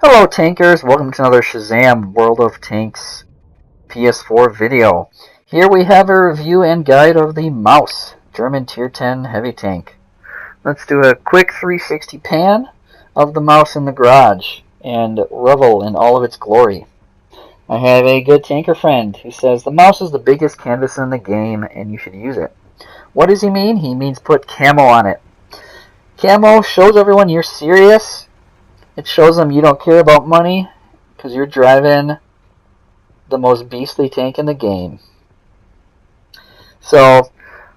Hello tankers, welcome to another Shazam World of Tanks PS4 video. Here we have a review and guide of the Maus, German Tier 10 heavy tank. Let's do a quick 360 pan of the Maus in the garage and revel in all of its glory. I have a good tanker friend who says the Maus is the biggest canvas in the game and you should use it. What does he mean? He means put camo on it. Camo shows everyone you're serious. It shows them you don't care about money because you're driving the most beastly tank in the game. So,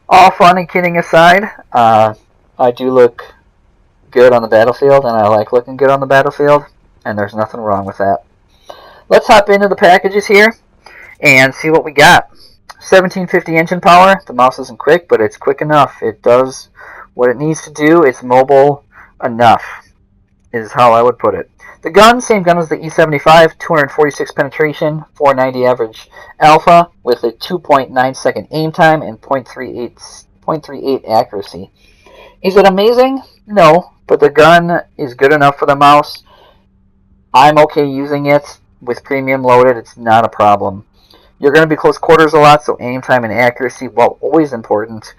all fun and kidding aside, I do look good on the battlefield, and I like looking good on the battlefield, and there's nothing wrong with that. Let's hop into the packages here and see what we got. 1750 engine power. The Maus isn't quick, but it's quick enough. It does what it needs to do. It's mobile enough, is how I would put it. The gun, same gun as the E75, 246 penetration, 490 average alpha, with a 2.9 second aim time and 0.38 accuracy. Is it amazing? No, but the gun is good enough for the Maus. I'm okay using it with premium loaded. It's not a problem. You're going to be close quarters a lot, so aim time and accuracy, while always important,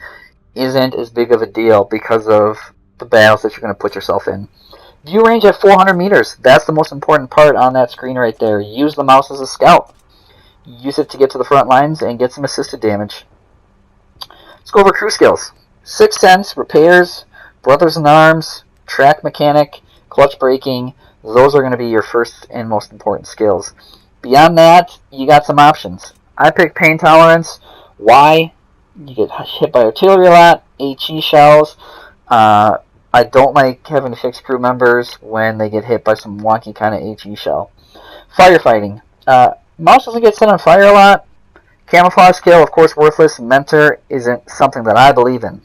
isn't as big of a deal because of the battles that you're going to put yourself in. View range at 400 meters. That's the most important part on that screen right there. Use the Maus as a scout. Use it to get to the front lines and get some assisted damage. Let's go over crew skills. Sixth Sense, repairs, brothers in arms, track mechanic, clutch braking. Those are going to be your first and most important skills. Beyond that, you got some options. I picked pain tolerance. Why? You get hit by artillery a lot, HE shells. I don't like having to fix crew members when they get hit by some wonky kind of HE shell. Firefighting. Maus doesn't get set on fire a lot. Camouflage skill, of course, worthless. Mentor isn't something that I believe in.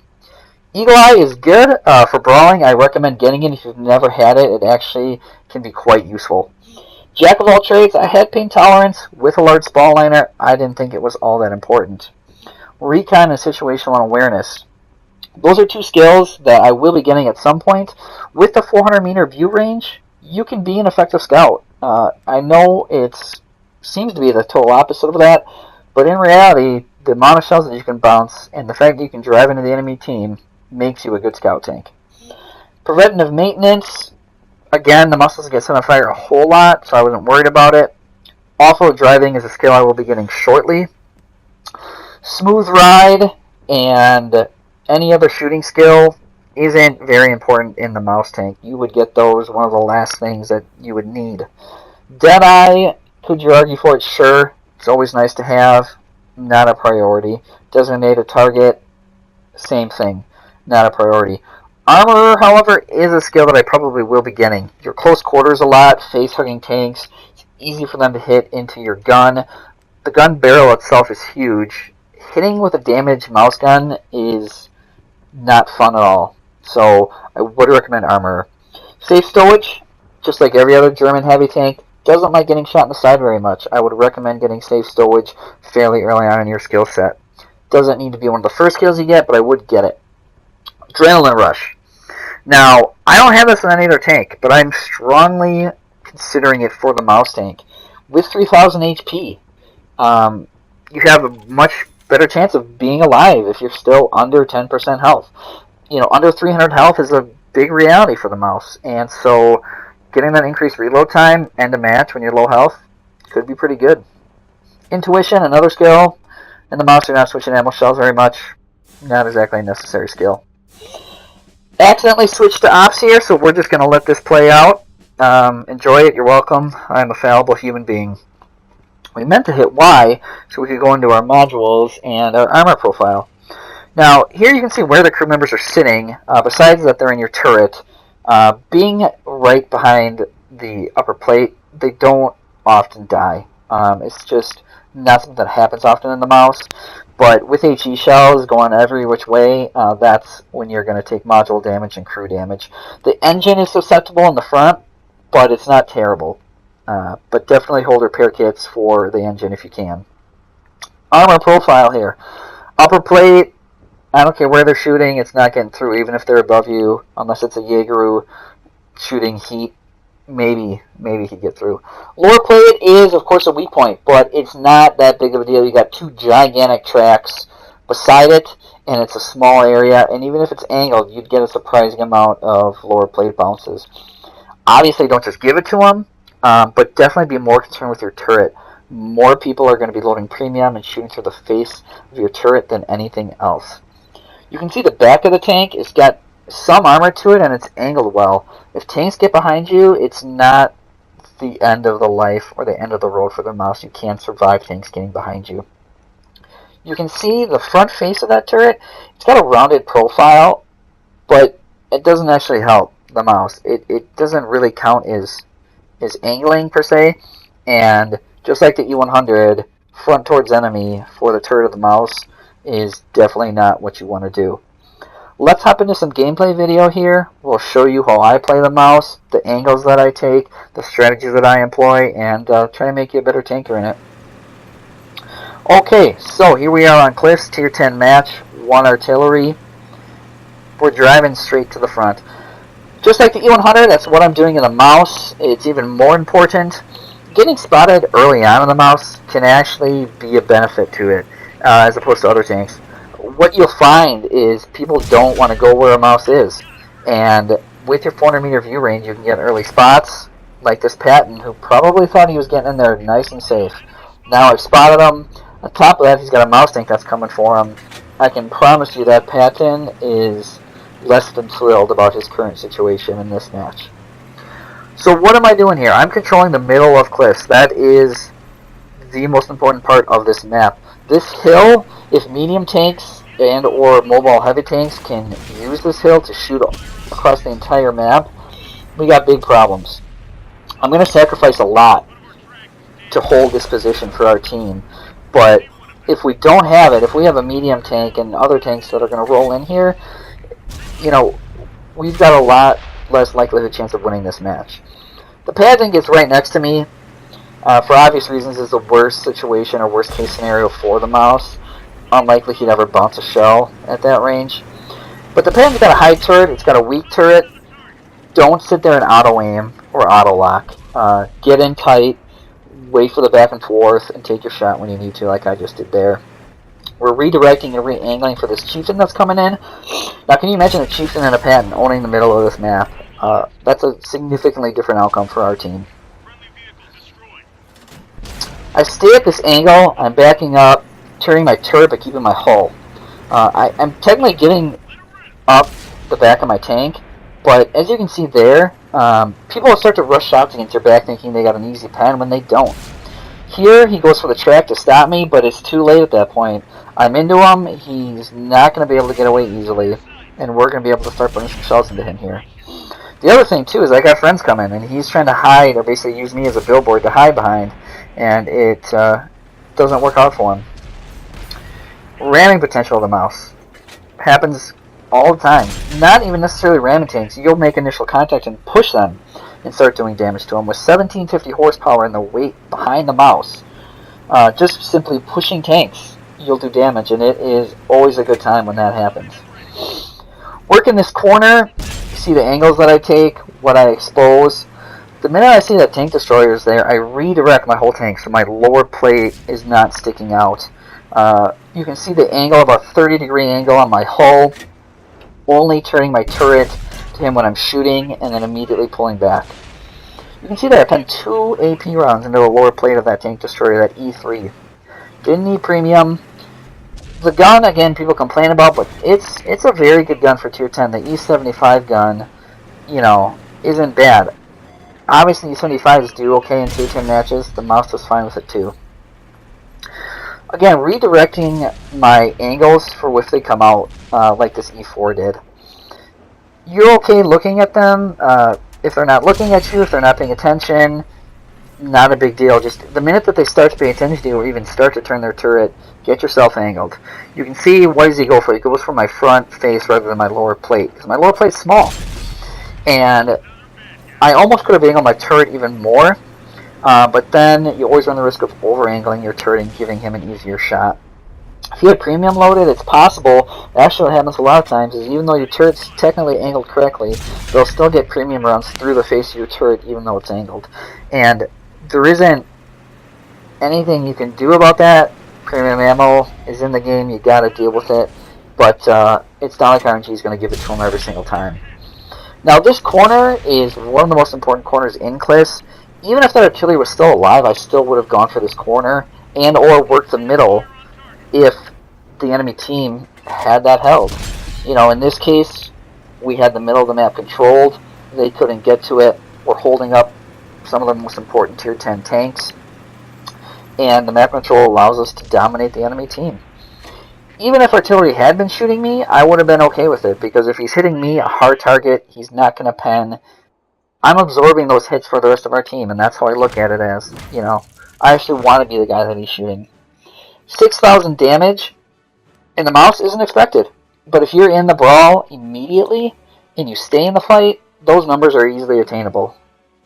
Eagle Eye is good for brawling. I recommend getting it if you've never had it. It actually can be quite useful. Jack of all trades. I had pain tolerance with a large spall liner. I didn't think it was all that important. Recon and situational awareness. Those are two skills that I will be getting at some point. With the 400 meter view range, you can be an effective scout. I know it seems to be the total opposite of that, but in reality, the amount of shells that you can bounce and the fact that you can drive into the enemy team makes you a good scout tank. Preventative maintenance. Again, the Maus doesn't get set on fire a whole lot, so I wasn't worried about it. Off-road driving is a skill I will be getting shortly. Smooth ride and any other shooting skill isn't very important in the Maus tank. You would get those, one of the last things that you would need. Deadeye, could you argue for it? Sure. It's always nice to have. Not a priority. Designated target, same thing. Not a priority. Armorer, however, is a skill that I probably will be getting. You're close quarters a lot, face-hugging tanks. It's easy for them to hit into your gun. The gun barrel itself is huge. Hitting with a damaged Maus gun is not fun at all. So I would recommend armor. Safe stowage, just like every other German heavy tank, doesn't like getting shot in the side very much. I would recommend getting safe stowage fairly early on in your skill set. Doesn't need to be one of the first skills you get, but I would get it. Adrenaline rush. Now, I don't have this in any other tank, but I'm strongly considering it for the Maus tank. With 3000 HP, you have a much better chance of being alive if you're still under 10% health. You know, under 300 health is a big reality for the Maus, and so getting that increased reload time and a match when you're low health could be pretty good. Intuition, another skill. In the Maus, you're not switching ammo shells very much. Not exactly a necessary skill. Accidentally switched to ops here, so we're just going to let this play out. Enjoy it, you're welcome. I'm a fallible human being. We meant to hit Y so we could go into our modules and our armor profile. Now, here you can see where the crew members are sitting, besides that they're in your turret. Being right behind the upper plate, they don't often die. It's just not something that happens often in the Maus. But with HE shells going every which way, that's when you're going to take module damage and crew damage. The engine is susceptible in the front, but it's not terrible. But definitely hold repair kits for the engine if you can. Armor profile here. Upper plate, I don't care where they're shooting, it's not getting through, even if they're above you, unless it's a Jaegeru shooting heat maybe he'd get through. Lower plate is, of course, a weak point, but it's not that big of a deal. You got two gigantic tracks beside it, and it's a small area, and even if it's angled, you'd get a surprising amount of lower plate bounces. Obviously, don't just give it to them, but definitely be more concerned with your turret. More people are going to be loading premium and shooting through the face of your turret than anything else. You can see the back of the tank. It's got some armor to it, and it's angled well. If tanks get behind you, it's not the end of the life or the end of the road for the mouse. You can survive tanks getting behind you. You can see the front face of that turret. It's got a rounded profile, but it doesn't actually help the mouse. It doesn't really count as angling per se, and just like the E100, front towards enemy for the turret of the mouse is definitely not what you want to do. Let's hop into some gameplay video here. We'll show you how I play the mouse, the angles that I take, the strategies that I employ, and try to make you a better tanker in it. Okay, so here we are on Cliffs, Tier 10 match, 1 artillery. We're driving straight to the front. Just like the E100, that's what I'm doing in the mouse. It's even more important. Getting spotted early on in the mouse can actually be a benefit to it, as opposed to other tanks. What you'll find is people don't want to go where a mouse is. And with your 400 meter view range, you can get early spots, like this Patton, who probably thought he was getting in there nice and safe. Now I've spotted him. On top of that, he's got a mouse tank that's coming for him. I can promise you that Patton is less than thrilled about his current situation in this match. So what am I doing here? I'm controlling the middle of Cliffs. That is the most important part of this map. This hill, if medium tanks and or mobile heavy tanks can use this hill to shoot across the entire map, we got big problems. I'm going to sacrifice a lot to hold this position for our team, but if we don't have it, if we have a medium tank and other tanks that are going to roll in here, you know, we've got a lot less likelihood chance of winning this match. The Patton gets right next to me. For obvious reasons, is the worst situation or worst case scenario for the mouse. Unlikely he'd ever bounce a shell at that range. But the Patton's got a high turret, it's got a weak turret. Don't sit there and auto aim or auto lock. Get in tight, wait for the back and forth, and take your shot when you need to, like I just did there. We're redirecting and re-angling for this chieftain that's coming in. Now, can you imagine a chieftain and a Patton owning the middle of this map? That's a significantly different outcome for our team. I stay at this angle. I'm backing up, turning my turret, but keeping my hull. I'm technically getting up the back of my tank, but as you can see there, people will start to rush shots against your back thinking they got an easy pen when they don't. Here, he goes for the track to stop me, but it's too late at that point. I'm into him, he's not going to be able to get away easily, and we're going to be able to start putting some shells into him here. The other thing, too, is I got friends coming, and he's trying to hide, or basically use me as a billboard to hide behind, and it doesn't work out for him. Ramming potential of the mouse happens all the time. Not even necessarily ramming tanks. You'll make initial contact and push them and start doing damage to them. With 1750 horsepower and the weight behind the mouse, just simply pushing tanks, you'll do damage, and it is always a good time when that happens. Work in this corner, you see the angles that I take, what I expose. The minute I see that tank destroyer is there, I redirect my whole tank so my lower plate is not sticking out. You can see the angle, about 30-degree angle on my hull, only turning my turret to him when I'm shooting, and then immediately pulling back. You can see that I penned 2 AP rounds into the lower plate of that tank destroyer, that E3. Didn't need premium. The gun, again, people complain about, but it's a very good gun for Tier 10. The E75 gun, you know, isn't bad. Obviously, E75s do okay in Tier 10 matches. The mouse does fine with it, too. Again, redirecting my angles for if they come out, like this E4 did. You're okay looking at them. If they're not looking at you, if they're not paying attention, not a big deal. Just the minute that they start to pay attention to you or even start to turn their turret, get yourself angled. You can see, what does he go for? He goes for my front face rather than my lower plate, because my lower plate's small. And I almost could have angled my turret even more, but then you always run the risk of over-angling your turret and giving him an easier shot. If you have premium loaded, it's possible. Actually, what happens a lot of times is even though your turret's technically angled correctly, they'll still get premium rounds through the face of your turret even though it's angled. And there isn't anything you can do about that. Premium ammo is in the game, you gotta deal with it. But it's not like RNG is going to give it to them every single time. Now this corner is one of the most important corners in Cliffs. Even if the artillery was still alive, I still would have gone for this corner and or worked the middle if the enemy team had that held. You know, in this case, we had the middle of the map controlled. They couldn't get to it. We're holding up some of the most important tier 10 tanks. And the map control allows us to dominate the enemy team. Even if artillery had been shooting me, I would have been okay with it, because if he's hitting me, a hard target, he's not going to pen. I'm absorbing those hits for the rest of our team, and that's how I look at it as, you know, I actually want to be the guy that he's shooting. 6,000 damage in the mouse isn't expected, but if you're in the brawl immediately, and you stay in the fight, those numbers are easily attainable.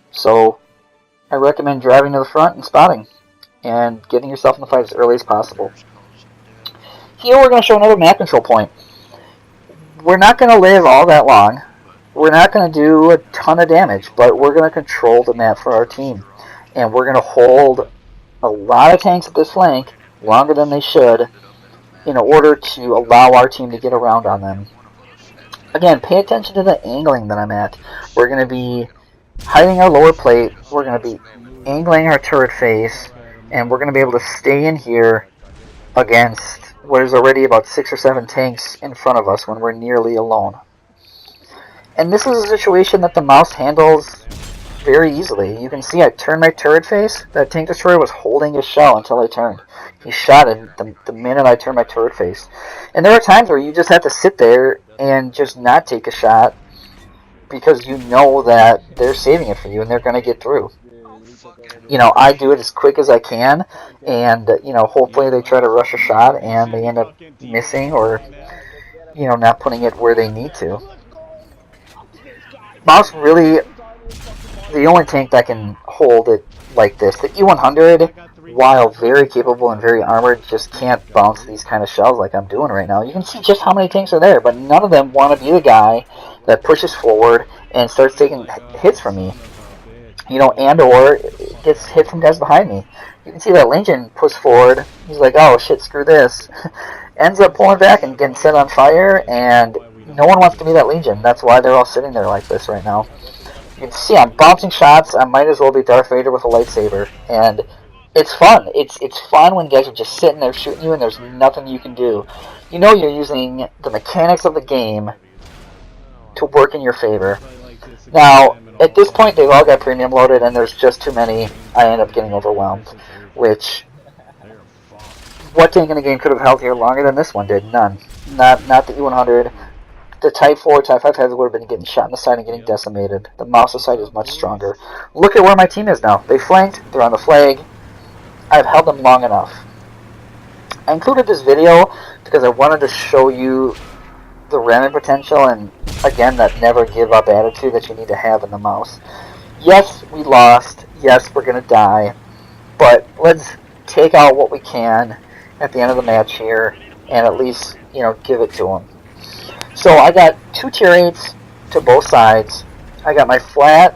So, I recommend driving to the front and spotting, and getting yourself in the fight as early as possible. Here we're going to show another map control point. We're not going to live all that long. We're not going to do a ton of damage, but we're going to control the map for our team. And we're going to hold a lot of tanks at this flank, longer than they should, in order to allow our team to get around on them. Again, pay attention to the angling that I'm at. We're going to be hiding our lower plate, we're going to be angling our turret face, and we're going to be able to stay in here against what is already about 6 or 7 tanks in front of us when we're nearly alone. And this is a situation that the mouse handles very easily. You can see I turned my turret face. That tank destroyer was holding his shell until I turned. He shot it the minute I turned my turret face. And there are times where you just have to sit there and just not take a shot because you know that they're saving it for you and they're going to get through. You know, I do it as quick as I can, and, you know, hopefully they try to rush a shot and they end up missing or, you know, not putting it where they need to. Mouse really, the only tank that can hold it like this. The E100, while very capable and very armored, just can't bounce these kind of shells like I'm doing right now. You can see just how many tanks are there, but none of them want to be the guy that pushes forward and starts taking hits from me. You know, and or gets hit from guys behind me. You can see that Legion pushes forward. He's like, oh shit, screw this. Ends up pulling back and getting set on fire, and no one wants to be that Legion. That's why they're all sitting there like this right now. You can see I'm bouncing shots. I might as well be Darth Vader with a lightsaber. And it's fun. It's fun when guys are just sitting there shooting you and there's nothing you can do. You know you're using the mechanics of the game to work in your favor. Now, at this point, they've all got premium loaded, and there's just too many. I end up getting overwhelmed, which, what tank in the game could have held here longer than this one did? None. Not the E100. The Type 4, Type 5 heavy would have been getting shot in the side and getting decimated. The mouse side is much stronger. Look at where my team is now. They flanked. They're on the flag. I've held them long enough. I included this video because I wanted to show you the ramming potential and, again, that never give up attitude that you need to have in the mouse. Yes, we lost. Yes, we're going to die. But let's take out what we can at the end of the match here and at least, you know, give it to them. So I got 2 tier 8s to both sides. I got my flat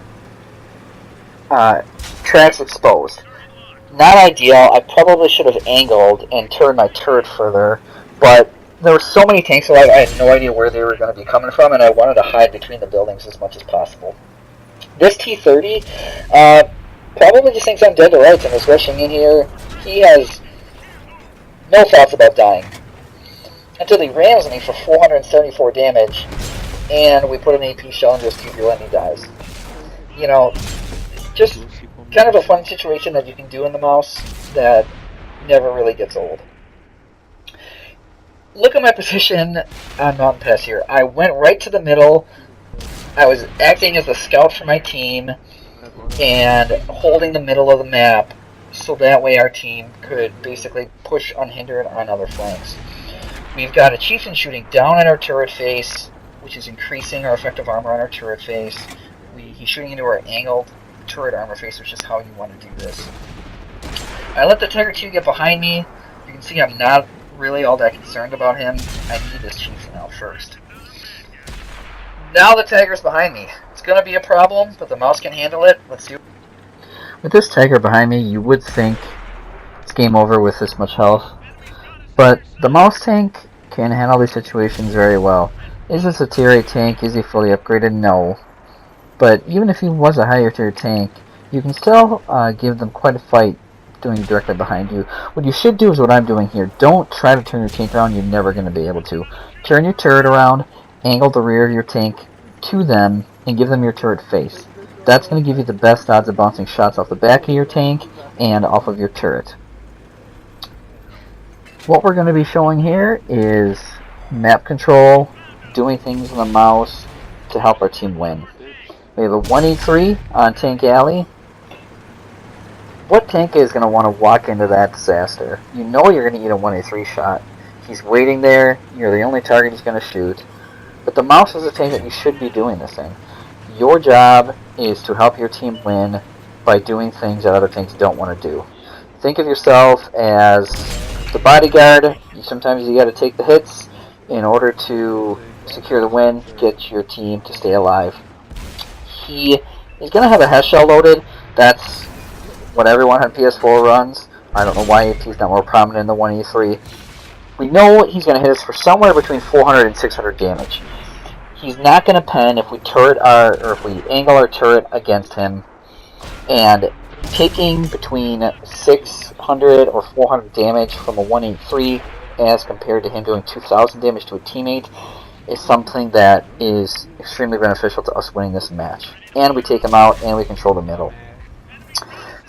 tracks exposed. Not ideal. I probably should have angled and turned my turret further, but there were so many tanks alive, I had no idea where they were going to be coming from, and I wanted to hide between the buildings as much as possible. This T-30 probably just thinks I'm dead to rights and is rushing in here. He has no thoughts about dying. Until he rams me for 474 damage, and we put an AP shell in his tubular and he dies. You know, just kind of a fun situation that you can do in the mouse that never really gets old. Look at my position on Mountain Pass here. I went right to the middle. I was acting as a scout for my team and holding the middle of the map so that way our team could basically push unhindered on other flanks. We've got a chieftain shooting down at our turret face, which is increasing our effective armor on our turret face. He's shooting into our angled turret armor face, which is how you want to do this. I let the Tiger 2 get behind me. You can see I'm not really all that concerned about him. I need this chieftain out first. Now the tiger's behind me. It's going to be a problem, but the mouse can handle it. Let's see. With this tiger behind me, you would think it's game over with this much health. But the mouse tank can handle these situations very well. Is this a tier 8 tank? Is he fully upgraded? No. But even if he was a higher tier tank, you can still give them quite a fight doing directly behind you. What you should do is what I'm doing here. Don't try to turn your tank around. You're never going to be able to. Turn your turret around, angle the rear of your tank to them, and give them your turret face. That's going to give you the best odds of bouncing shots off the back of your tank and off of your turret. What we're going to be showing here is map control, doing things on the mouse to help our team win. We have a 1E3 on Tank Alley. What tank is going to want to walk into that disaster? You know you're going to eat a 1A3 shot. He's waiting there. You're the only target he's going to shoot. But the mouse is a tank that you should be doing this in. Your job is to help your team win by doing things that other tanks don't want to do. Think of yourself as the bodyguard. Sometimes you got to take the hits in order to secure the win, get your team to stay alive. He is going to have a HES shell loaded. That's what everyone on PS4 runs. I don't know why he's not more prominent in the 1E3. We know he's going to hit us for somewhere between 400 and 600 damage. He's not going to pen if we if we angle our turret against him, and taking between 600 or 400 damage from a 183 as compared to him doing 2,000 damage to a teammate is something that is extremely beneficial to us winning this match. And we take him out and we control the middle.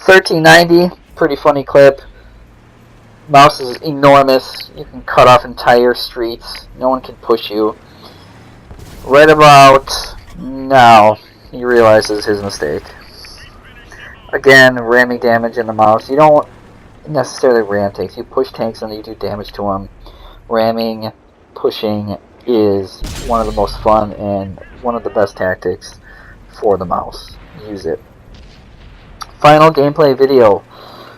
1390, pretty funny clip. Mouse is enormous. You can cut off entire streets. No one can push you. Right about now, he realizes his mistake. Again, ramming damage in the mouse. You don't necessarily ram tanks. You push tanks and you do damage to them. Ramming, pushing is one of the most fun and one of the best tactics for the mouse. Use it. Final gameplay video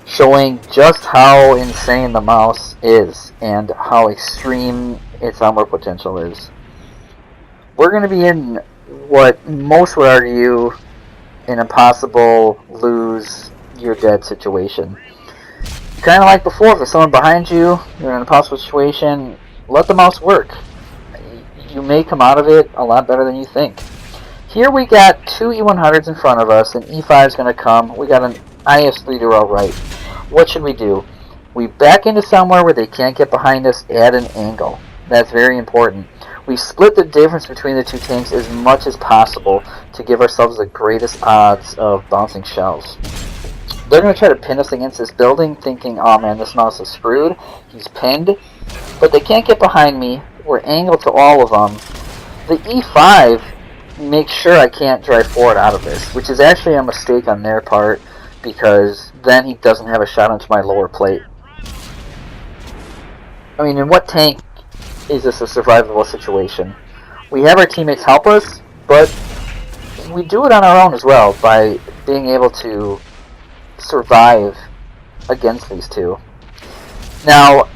showing just how insane the mouse is and how extreme its armor potential is. We're going to be in what most would argue an impossible lose, you're dead situation. Kind of like before, if there's someone behind you, you're in an impossible situation, let the mouse work. You may come out of it a lot better than you think. Here we got two E100s in front of us, and E5 is going to come. We got an IS-3 to our right. What should we do? We back into somewhere where they can't get behind us at an angle. That's very important. We split the difference between the two tanks as much as possible to give ourselves the greatest odds of bouncing shells. They're going to try to pin us against this building, thinking, oh man, this mouse is screwed. He's pinned. But they can't get behind me. We're angled to all of them. The E5 makes sure I can't drive forward out of this, which is actually a mistake on their part, because then he doesn't have a shot onto my lower plate. I mean, in what tank is this a survivable situation? We have our teammates help us, but we do it on our own as well by being able to survive against these two. Now,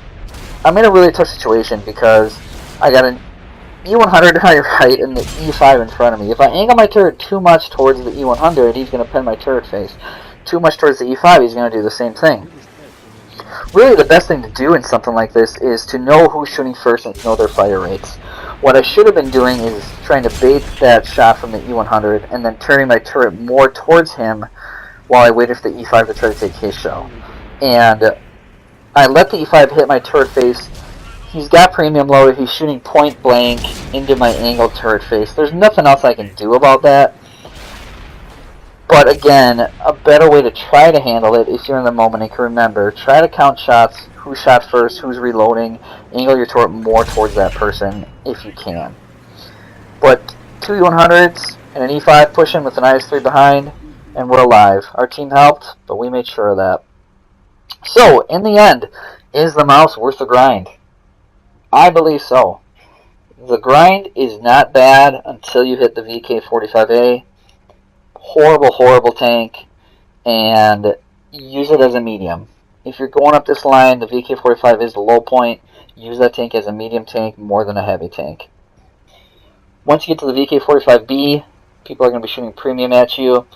I'm in a really tough situation because I got an E100 on my right and the E5 in front of me. If I angle my turret too much towards the E100, he's going to pin my turret face. Too much towards the E5, he's going to do the same thing. Really, the best thing to do in something like this is to know who's shooting first and to know their fire rates. What I should have been doing is trying to bait that shot from the E100 and then turning my turret more towards him while I waited for the E5 to try to take his shell. And I let the E5 hit my turret face. He's got premium loaded. He's shooting point blank into my angled turret face. There's nothing else I can do about that. But again, a better way to try to handle it if you're in the moment and can remember, try to count shots, who shot first, who's reloading, angle your turret more towards that person if you can. But two E100s and an E5 pushing with an IS-3 behind, and we're alive. Our team helped, but we made sure of that. So, in the end, is the mouse worth the grind? I believe so. The grind is not bad until you hit the VK45A. Horrible, horrible tank, and use it as a medium. If you're going up this line, the VK45 is the low point. Use that tank as a medium tank more than a heavy tank. Once you get to the VK-45B, people are going to be shooting premium at you.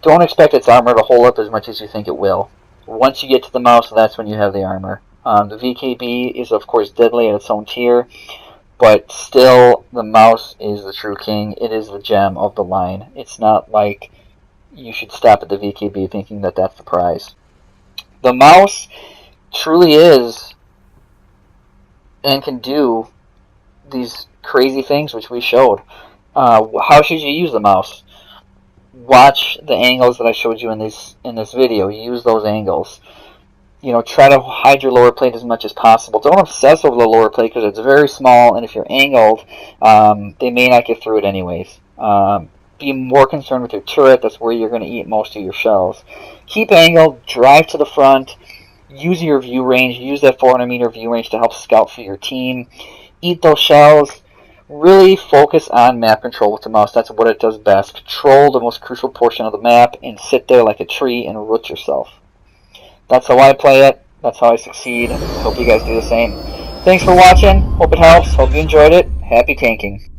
Don't expect its armor to hold up as much as you think it will. Once you get to the mouse, that's when you have the armor. The VKB is, of course, deadly at its own tier, but still, the mouse is the true king. It is the gem of the line. It's not like you should stop at the VKB thinking that that's the prize. The mouse truly is and can do these crazy things which we showed. How should you use the mouse? Watch the angles that I showed you in this video. Use those angles. You know, try to hide your lower plate as much as possible. Don't obsess over the lower plate because it's very small, and if you're angled, they may not get through it anyways. Be more concerned with your turret. That's where you're going to eat most of your shells. Keep angled. Drive to the front. Use your view range. Use that 400-meter view range to help scout for your team. Eat those shells. Really focus on map control with the mouse. That's what it does best. Control the most crucial portion of the map and sit there like a tree and root yourself. That's how I play it. That's how I succeed. I hope you guys do the same. Thanks for watching. Hope it helps. Hope you enjoyed it. Happy tanking.